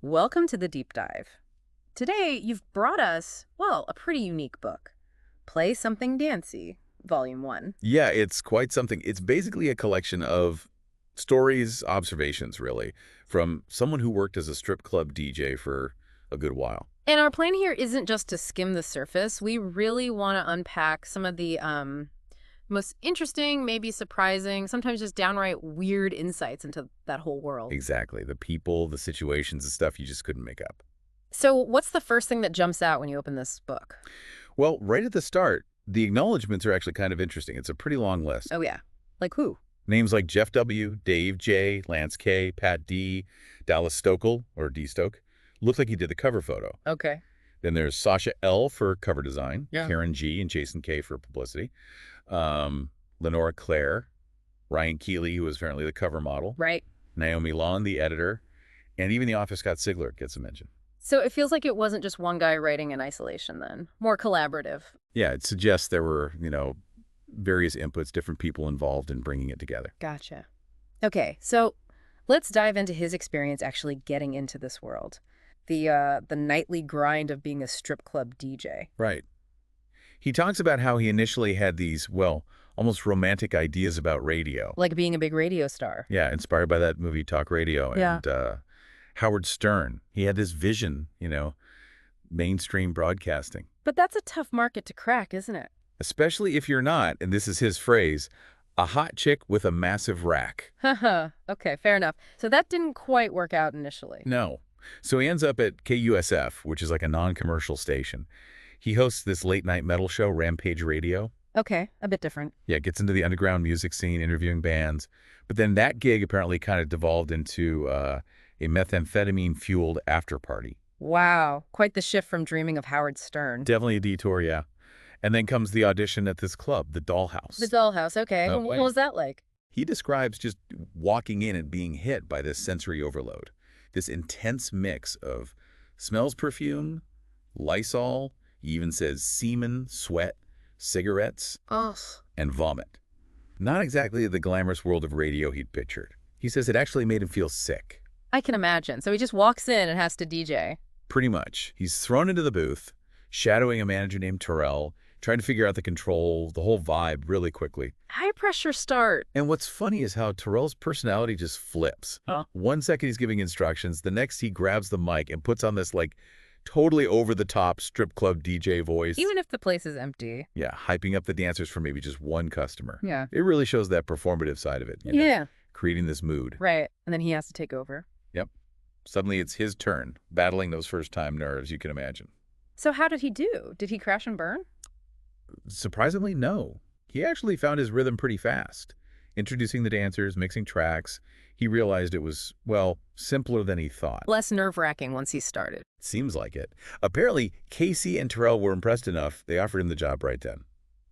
Welcome to the deep dive. Today, you've brought us, well, a pretty unique book. Play Something Dancy, Volume 1. Yeah, it's quite something. It's basically a collection of stories, observations, really, from someone who worked as a strip club DJ for a good while. And our plan here isn't just to skim the surface. We really want to unpack some of the most interesting, maybe surprising, sometimes just downright weird insights into that whole world. Exactly. The people, the situations, the stuff you just couldn't make up. So, what's the first thing that jumps out when you open this book? Well, right at the start, the acknowledgments are actually kind of interesting. It's a pretty long list. Oh, yeah. Like who? Names like Jeff W., Dave J., Lance K., Pat D., Dallas Stokel, or D. Stoke. Looks like he did the cover photo. Okay. Then there's Sasha L. for cover design, Yeah. Karen G. and Jason K. for publicity, Lenora Claire, Ryan Keeley, who was apparently the cover model, Right. Naomi Lawn, the editor, and even the author Scott Sigler gets a mention. So it feels like it wasn't just one guy writing in isolation then. More collaborative. Yeah, it suggests there were, various inputs, different people involved in bringing it together. Gotcha. Okay, so let's dive into his experience actually getting into this world. The nightly grind of being a strip club DJ. Right. He talks about how he initially had these, well, almost romantic ideas about radio. Like being a big radio star. Yeah, inspired by that movie Talk Radio Yeah. and Howard Stern. He had this vision, mainstream broadcasting. But that's a tough market to crack, isn't it? Especially if you're not, and this is his phrase, a hot chick with a massive rack. Haha. Okay, fair enough. So that didn't quite work out initially. No. So he ends up at KUSF, which is like a non-commercial station. He hosts this late-night metal show, Rampage Radio. Okay, a bit different. Yeah, gets into the underground music scene, interviewing bands. But then that gig apparently kind of devolved into a methamphetamine-fueled after-party. Wow, quite the shift from dreaming of Howard Stern. Definitely a detour, yeah. And then comes the audition at this club, the Dollhouse. The Dollhouse, okay. Oh, What wait. was that like? He describes just walking in and being hit by this sensory overload, this intense mix of smells perfume, Lysol, he even says semen, sweat, cigarettes, Oh. and vomit. Not exactly the glamorous world of radio he'd pictured. He says it actually made him feel sick. I can imagine. So he just walks in and has to DJ. Pretty much. He's thrown into the booth, shadowing a manager named Terrell, trying to figure out the control, the whole vibe really quickly. High pressure start. And what's funny is how Terrell's personality just flips. Huh. 1 second he's giving instructions, the next he grabs the mic and puts on this totally over-the-top strip club DJ voice. Even if the place is empty. Yeah, hyping up the dancers for maybe just one customer. Yeah. It really shows that performative side of it. you know, Yeah. creating this mood. Right. And then he has to take over. Yep. Suddenly it's his turn, battling those first-time nerves, you can imagine. So how did he do? Did he crash and burn? Surprisingly, no. He actually found his rhythm pretty fast. Introducing the dancers, mixing tracks, he realized it was, well, simpler than he thought. Less nerve-wracking once he started. Seems like it. Apparently, Casey and Terrell were impressed enough, they offered him the job right then.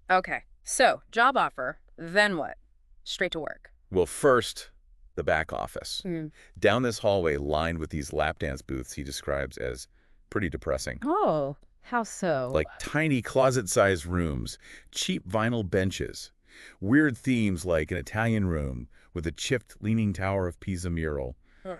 Okay. So, job offer. Then what? Straight to work. Well, first, the back office. Down this hallway lined with these lap dance booths he describes as pretty depressing. Oh, how so? Like tiny closet-sized rooms, cheap vinyl benches, weird themes like an Italian room with a chipped leaning tower of Pisa mural.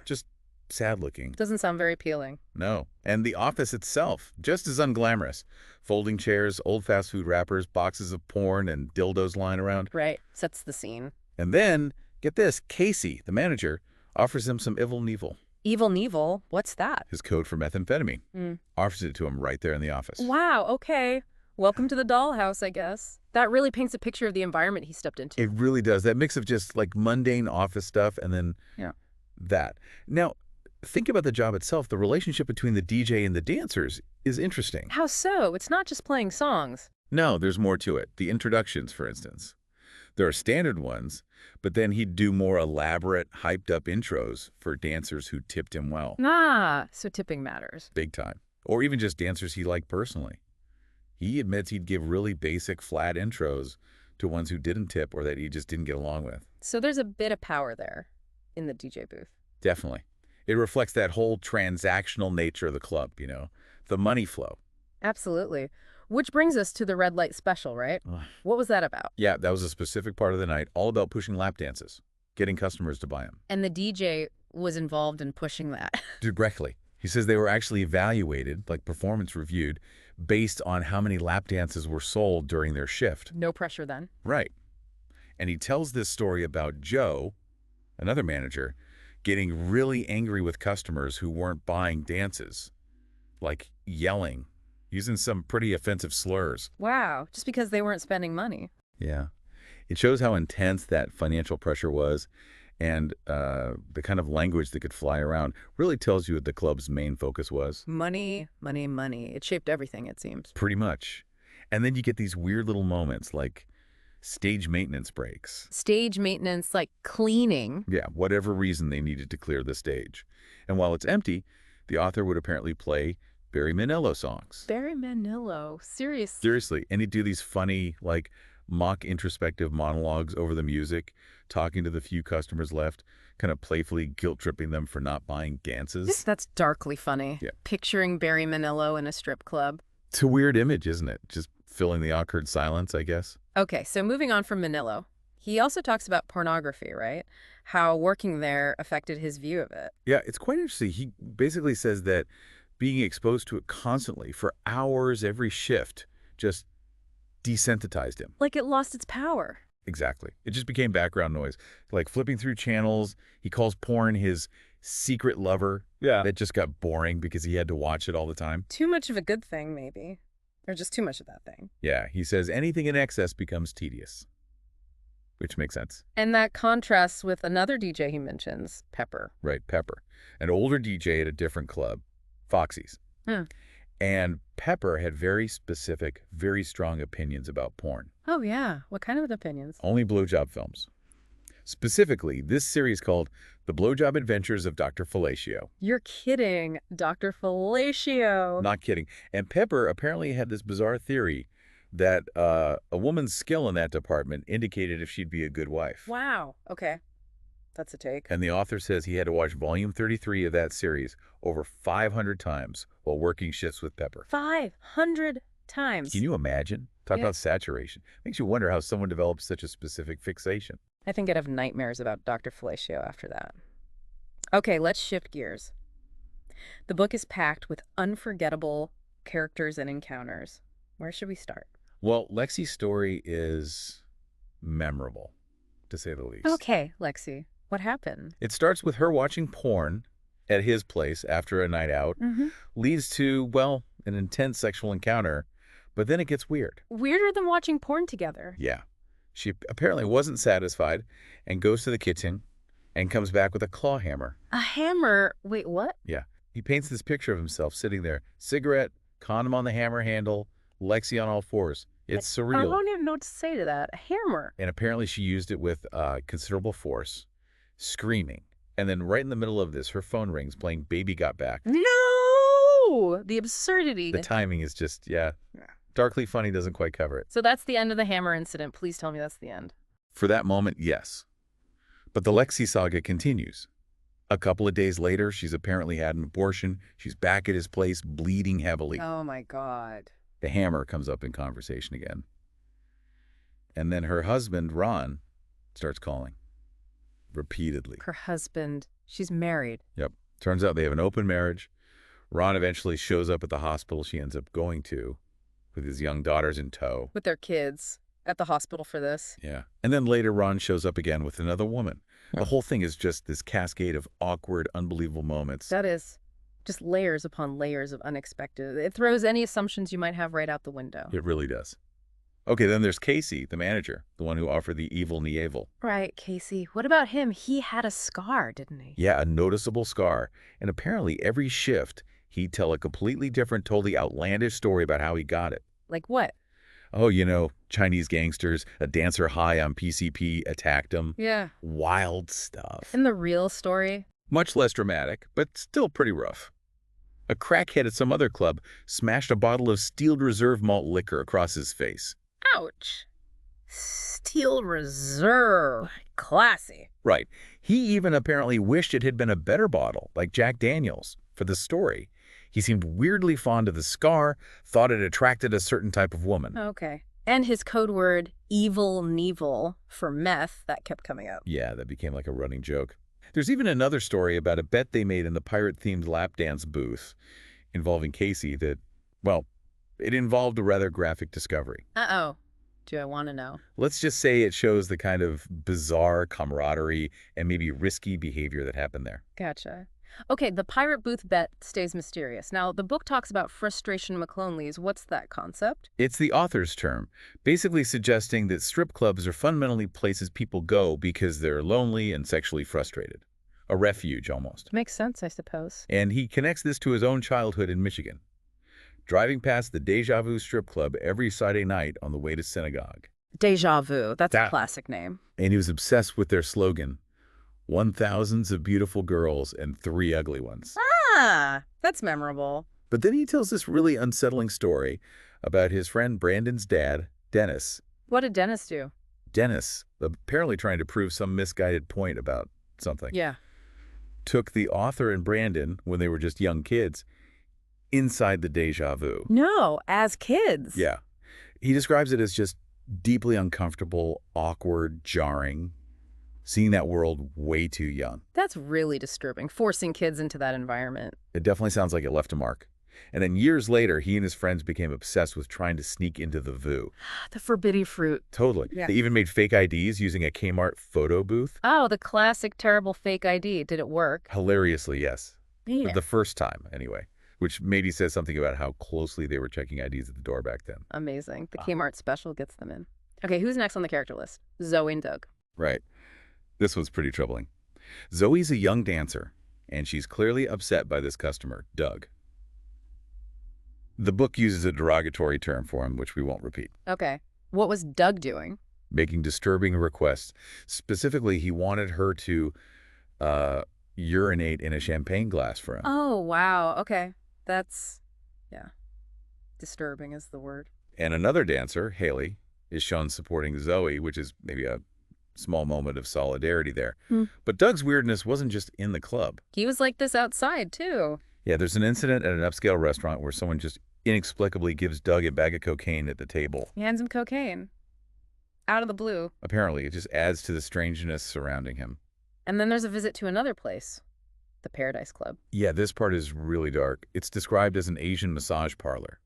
Just sad-looking. Doesn't sound very appealing. No. And the office itself, just as unglamorous. Folding chairs, old fast food wrappers, boxes of porn, and dildos lying around. Right. Sets the scene. And then, get this, Casey, the manager, offers him some Evil Knievel, Evil Knievel? What's that? his code for methamphetamine. Offers it to him right there in the office. Wow, okay. Welcome to the dollhouse, I guess. That really paints a picture of the environment he stepped into. It really does. That mix of just mundane office stuff and then that. Now, think about the job itself. The relationship between the DJ and the dancers is interesting. How so? It's not just playing songs. No, there's more to it. The introductions, for instance. There are standard ones, but then he'd do more elaborate, hyped-up intros for dancers who tipped him well. Ah, so tipping matters. Big time. Or even just dancers he liked personally. He admits he'd give really basic, flat intros to ones who didn't tip or that he just didn't get along with. So there's a bit of power there in the DJ booth. Definitely. It reflects that whole transactional nature of the club, the money flow. Absolutely. Which brings us to the red light special, right? What was that about? Yeah, that was a specific part of the night, all about pushing lap dances, getting customers to buy them. And the DJ was involved in pushing that. Directly. He says they were actually evaluated, like performance reviewed, based on how many lap dances were sold during their shift. No pressure then. Right. And he tells this story about Joe, another manager, getting really angry with customers who weren't buying dances, like yelling, using some pretty offensive slurs. Wow, just because they weren't spending money. Yeah. It shows how intense that financial pressure was, and the kind of language that could fly around really tells you what the club's main focus was. Money, money, money. It shaped everything, it seems. Pretty much. And then you get these weird little moments like stage maintenance breaks. Stage maintenance, like cleaning. Yeah, whatever reason they needed to clear the stage. And while it's empty, the author would apparently play Barry Manilow songs. Barry Manilow. Seriously. Seriously. And he'd do these funny, like, mock introspective monologues over the music, talking to the few customers left, kind of playfully guilt-tripping them for not buying dances. That's darkly funny. Yeah. Picturing Barry Manilow in a strip club. It's a weird image, isn't it? Just filling the awkward silence, I guess. Okay, so moving on from Manilow. He also talks about pornography, right? How working there affected his view of it. Yeah, it's quite interesting. He basically says that being exposed to it constantly for hours every shift just desensitized him. Like it lost its power. Exactly. It just became background noise. Like flipping through channels, he calls porn his secret lover. Yeah. That just got boring because he had to watch it all the time. Too much of a good thing, maybe. Or just too much of that thing. Yeah, he says anything in excess becomes tedious. Which makes sense. And that contrasts with another DJ he mentions, Pepper. Right, Pepper. An older DJ at a different club, Foxy's. Hmm. And Pepper had very specific, very strong opinions about porn. Oh, yeah. What kind of opinions? Only blowjob films. Specifically, this series called The Blowjob Adventures of Dr. Fellatio. You're kidding. Dr. Fellatio. Not kidding. And Pepper apparently had this bizarre theory that a woman's skill in that department indicated if she'd be a good wife. Wow. Okay. That's a take. And the author says he had to watch volume 33 of that series over 500 times while working shifts with Pepper. 500 times. Can you imagine? Talk Yeah. about saturation. Makes you wonder how someone develops such a specific fixation. I think I'd have nightmares about Dr. Fellatio after that. Okay, let's shift gears. The book is packed with unforgettable characters and encounters. Where should we start? Well, Lexi's story is memorable, to say the least. Okay, Lexi. What happened? It starts with her watching porn at his place after a night out, leads to, well, an intense sexual encounter, but then it gets weird. Weirder than watching porn together. Yeah. She apparently wasn't satisfied and goes to the kitchen and comes back with a claw hammer. A hammer? Wait, what? Yeah. He paints this picture of himself sitting there, cigarette, condom on the hammer handle, Lexi on all fours. It's I surreal. don't even know what to say to that. A hammer. And apparently she used it with considerable force, screaming. And then right in the middle of this, her phone rings playing Baby Got Back. No! The absurdity. The timing is just, yeah. Darkly funny doesn't quite cover it. So that's the end of the hammer incident. Please tell me that's the end. For that moment, yes. But the Lexi saga continues. A couple of days later, she's apparently had an abortion. She's back at his place, bleeding heavily. Oh, my God. The hammer comes up in conversation again. And then her husband, Ron, starts calling. Repeatedly. Her husband. She's married. Yep. Turns out they have an open marriage. Ron eventually shows up at the hospital she ends up going to with his young daughters in tow. With their kids. At the hospital for this. Yeah. And then later, Ron shows up again with another woman. The whole thing is just this cascade of awkward, unbelievable moments. That is just layers upon layers of unexpected. It throws any assumptions you might have right out the window. It really does. Okay, then there's Casey, the manager, the one who offered the evil Nievel. Right, Casey. What about him? He had a scar, didn't he? Yeah, a noticeable scar. And apparently every shift, he'd tell a completely different, totally outlandish story about how he got it. Like what? Oh, you know, Chinese gangsters, a dancer high on PCP attacked him. Yeah. Wild stuff. And the real story? Much less dramatic, but still pretty rough. A crackhead at some other club smashed a bottle of Steel Reserve malt liquor across his face. Ouch. Steel Reserve. Classy. Right. He even apparently wished it had been a better bottle, like Jack Daniels, for the story. He seemed weirdly fond of the scar, thought it attracted a certain type of woman. Okay. And his code word, evil Nievel, for meth, that kept coming up. Yeah, that became like a running joke. There's even another story about a bet they made in the pirate-themed lap dance booth involving Casey that, well, it involved a rather graphic discovery. Uh-oh. Do I want to know? Let's just say it shows the kind of bizarre camaraderie and maybe risky behavior that happened there. Gotcha. Okay, the pirate booth bet stays mysterious. Now, the book talks about frustration McClonleys. What's that concept? It's the author's term, basically suggesting that strip clubs are fundamentally places people go because they're lonely and sexually frustrated. A refuge, almost. Makes sense, I suppose. And he connects this to his own childhood in Michigan, driving past the Deja Vu strip club every Friday night on the way to synagogue. Deja vu. That's a That- classic name. And he was obsessed with their slogan, 1,000s of beautiful girls and 3 ugly ones. Ah, that's memorable. But then he tells this really unsettling story about his friend Brandon's dad, Dennis. What did Dennis do? Dennis, apparently trying to prove some misguided point about something, Yeah. took the author and Brandon, when they were just young kids, inside the Deja Vu. No, as kids. Yeah. He describes it as just deeply uncomfortable, awkward, jarring, seeing that world way too young. That's really disturbing, forcing kids into that environment. It definitely sounds like it left a mark. And then years later, he and his friends became obsessed with trying to sneak into the VU. The forbidden fruit. Totally. Yeah. They even made fake IDs using a Kmart photo booth. Oh, the classic terrible fake ID. Did it work? Hilariously, yes. Yeah. The first time, anyway. Which maybe says something about how closely they were checking IDs at the door back then. Amazing. The Kmart special gets them in. Okay, who's next on the character list? Zoe and Doug. Right. This one's pretty troubling. Zoe's a young dancer, and she's clearly upset by this customer, Doug. The book uses a derogatory term for him, which we won't repeat. Okay. What was Doug doing? Making disturbing requests. Specifically, he wanted her to urinate in a champagne glass for him. Oh, wow. Okay. That's, yeah. Disturbing is the word. And another dancer, Haley, is shown supporting Zoe, which is maybe a small moment of solidarity there. But Doug's weirdness wasn't just in the club. He was like this outside, too. Yeah, there's an incident at an upscale restaurant where someone just inexplicably gives Doug a bag of cocaine at the table. He hands him cocaine. Out of the blue. Apparently, it just adds to the strangeness surrounding him. And then there's a visit to another place. The Paradise Club. Yeah, this part is really dark. It's described as an Asian massage parlor.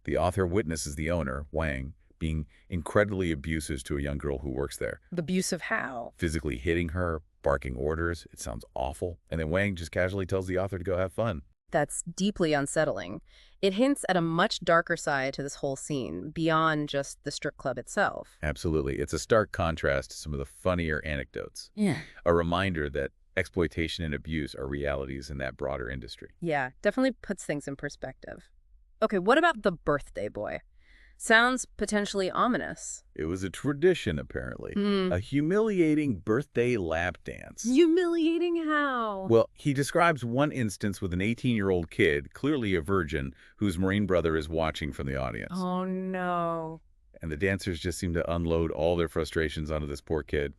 The author witnesses the owner, Wang, being incredibly abusive to a young girl who works there. Abusive how? Physically hitting her, barking orders. It sounds awful. And then Wang just casually tells the author to go have fun. That's deeply unsettling. It hints at a much darker side to this whole scene, beyond just the strip club itself. Absolutely. It's a stark contrast to some of the funnier anecdotes. Yeah. A reminder that exploitation and abuse are realities in that broader industry. Yeah, definitely puts things in perspective. Okay, what about the birthday boy? Sounds potentially ominous. It was a tradition, apparently. A humiliating birthday lap dance. Humiliating how? Well, he describes one instance with an 18-year-old kid, clearly a virgin, whose Marine brother is watching from the audience. Oh, no. And the dancers just seem to unload all their frustrations onto this poor kid.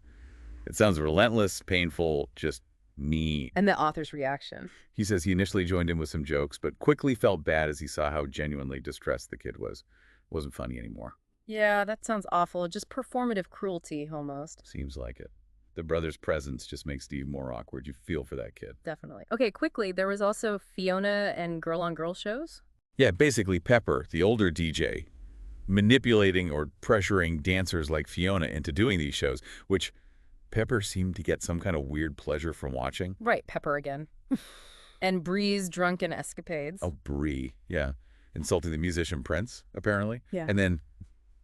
It sounds relentless, painful, just mean. And the author's reaction. He says he initially joined in with some jokes, but quickly felt bad as he saw how genuinely distressed the kid was. Wasn't funny anymore. Yeah, that sounds awful. Just performative cruelty, almost. Seems like it. The brother's presence just makes Steve more awkward. You feel for that kid. Definitely. Okay, quickly, there was also Fiona and girl-on-girl shows? Yeah, basically Pepper, the older DJ, manipulating or pressuring dancers like Fiona into doing these shows, which Pepper seemed to get some kind of weird pleasure from watching. Right, Pepper again. And Bree's drunken escapades. Oh, Bree, yeah. Insulting the musician Prince, apparently. Yeah. And then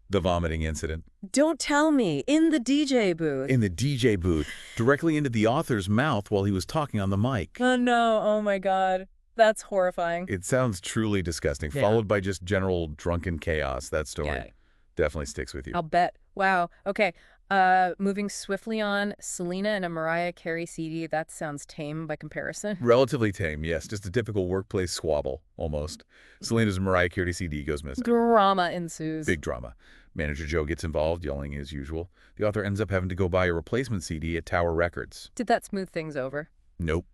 the vomiting incident. Don't tell me, in the DJ booth. In the DJ booth, directly into the author's mouth while he was talking on the mic. Oh, no. Oh, my God. That's horrifying. It sounds truly disgusting, Yeah. followed by just general drunken chaos. That story Yeah. definitely sticks with you. I'll bet. Wow. Okay. Moving swiftly on, Selena and a Mariah Carey CD. That sounds tame by comparison. Relatively tame, yes. Just a typical workplace squabble, almost. Selena's Mariah Carey CD goes missing. Drama ensues. Big drama. Manager Joe gets involved, yelling as usual. The author ends up having to go buy a replacement CD at Tower Records. Did that smooth things over? Nope.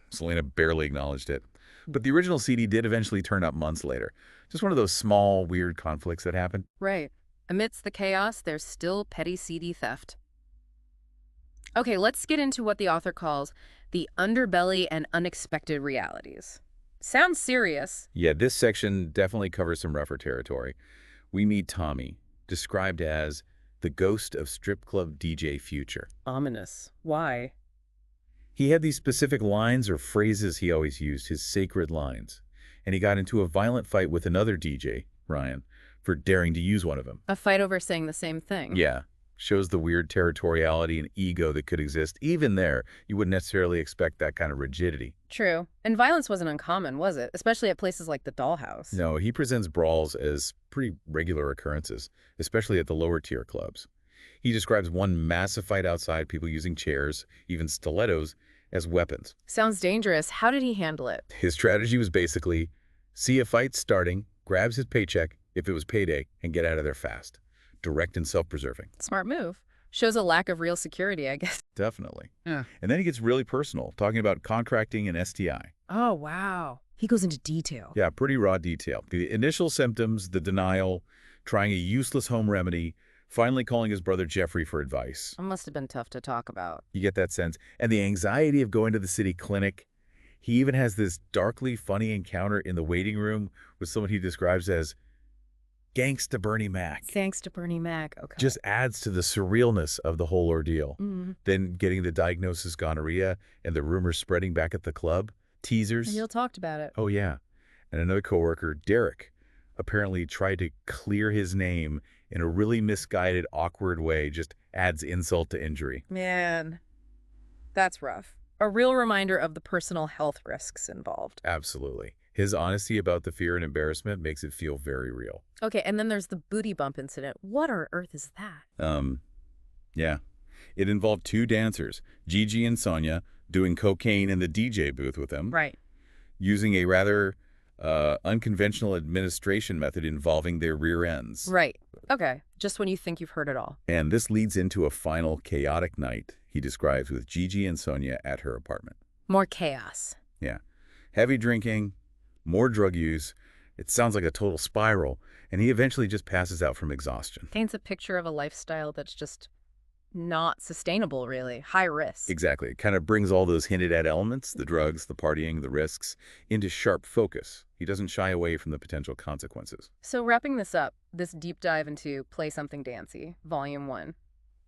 Selena barely acknowledged it. But the original CD did eventually turn up months later. Just one of those small, weird conflicts that happen. Right. Amidst the chaos, there's still petty CD theft. Okay, let's get into what the author calls the underbelly and unexpected realities. Sounds serious. Yeah, this section definitely covers some rougher territory. We meet Tommy, described as the ghost of strip club DJ future. Ominous. Why? He had these specific lines or phrases he always used, his sacred lines. And he got into a violent fight with another DJ, Ryan, for daring to use one of them. A fight over saying the same thing. Yeah, shows the weird territoriality and ego that could exist. Even there, you wouldn't necessarily expect that kind of rigidity. True. And violence wasn't uncommon, was it? Especially at places like the Dollhouse. No, he presents brawls as pretty regular occurrences, especially at the lower tier clubs. He describes one massive fight outside, people using chairs, even stilettos, as weapons. Sounds dangerous. How did he handle it? His strategy was basically see a fight starting, grabs his paycheck, if it was payday, and get out of there fast. Direct and self-preserving. Smart move. Shows a lack of real security, I guess. Definitely. Yeah. And then he gets really personal, talking about contracting and STI. Oh, wow. He goes into detail. Yeah, pretty raw detail. The initial symptoms, the denial, trying a useless home remedy, finally calling his brother Jeffrey for advice. It must have been tough to talk about. You get that sense. And the anxiety of going to the city clinic. He even has this darkly funny encounter in the waiting room with someone he describes as Gangsta Bernie Mac. Thanks to Bernie Mac. Okay. Just adds to the surrealness of the whole ordeal. Mm. Then getting the diagnosis gonorrhea and the rumors spreading back at the club. Teasers. Neil talked about it. Oh, yeah. And another coworker, Derek, apparently tried to clear his name in a really misguided, awkward way. Just adds insult to injury. Man, that's rough. A real reminder of the personal health risks involved. Absolutely. His honesty about the fear and embarrassment makes it feel very real. Okay, and then there's the booty bump incident. What on earth is that? Yeah. It involved two dancers, Gigi and Sonia, doing cocaine in the DJ booth with him. Right. Using a rather unconventional administration method involving their rear ends. Right. Okay. Just when you think you've heard it all. And this leads into a final chaotic night he describes with Gigi and Sonia at her apartment. More chaos. Yeah. Heavy drinking, more drug use. It sounds like a total spiral, and he eventually just passes out from exhaustion. Paints a picture of a lifestyle that's just not sustainable, really. High risk. Exactly. It kind of brings all those hinted at elements, the drugs, the partying, the risks, into sharp focus. He doesn't shy away from the potential consequences. So wrapping this up, this deep dive into Play Something Dancy, Volume 1.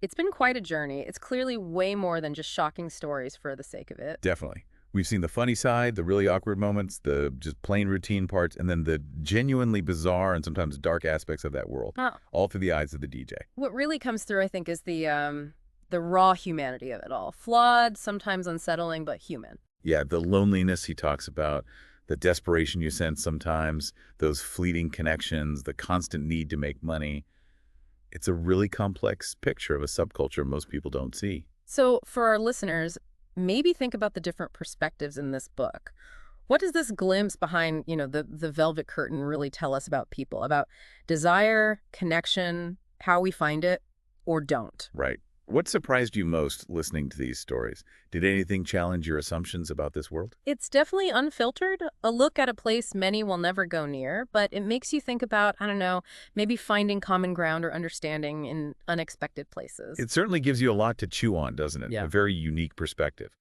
It's been quite a journey. It's clearly way more than just shocking stories for the sake of it. Definitely. We've seen the funny side, the really awkward moments, the just plain routine parts, and then the genuinely bizarre and sometimes dark aspects of that world, all through the eyes of the DJ. What really comes through, I think, is the raw humanity of it all. Flawed, sometimes unsettling, but human. Yeah, the loneliness he talks about, the desperation you sense sometimes, those fleeting connections, the constant need to make money. It's a really complex picture of a subculture most people don't see. So for our listeners, maybe think about the different perspectives in this book. What does this glimpse behind, the velvet curtain really tell us about people, about desire, connection, how we find it, or don't? Right. What surprised you most listening to these stories? Did anything challenge your assumptions about this world? It's definitely unfiltered, a look at a place many will never go near, but it makes you think about, I don't know, maybe finding common ground or understanding in unexpected places. It certainly gives you a lot to chew on, doesn't it? Yeah. A very unique perspective.